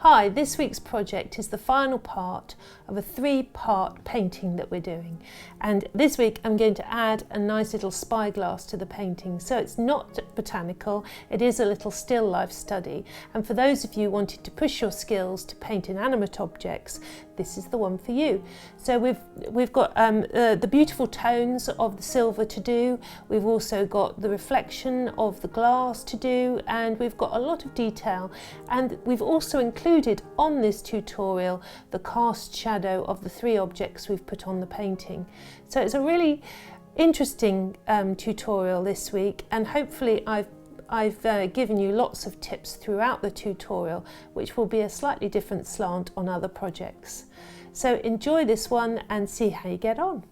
Hi, this week's project is the final part of a 3-part painting that we're doing, and this week I'm going to add a nice little spyglass to the painting. So it's not botanical, it is a little still life study, and for those of you wanting to push your skills to paint inanimate objects, this is the one for you. So we've got the beautiful tones of the silver to do, we've also got the reflection of the glass to do, and we've got a lot of detail, and we've also included on this tutorial the cast shadow of the 3 objects we've put on the painting. So it's a really interesting tutorial this week, and hopefully I've given you lots of tips throughout the tutorial which will be a slightly different slant on other projects. So enjoy this one and see how you get on.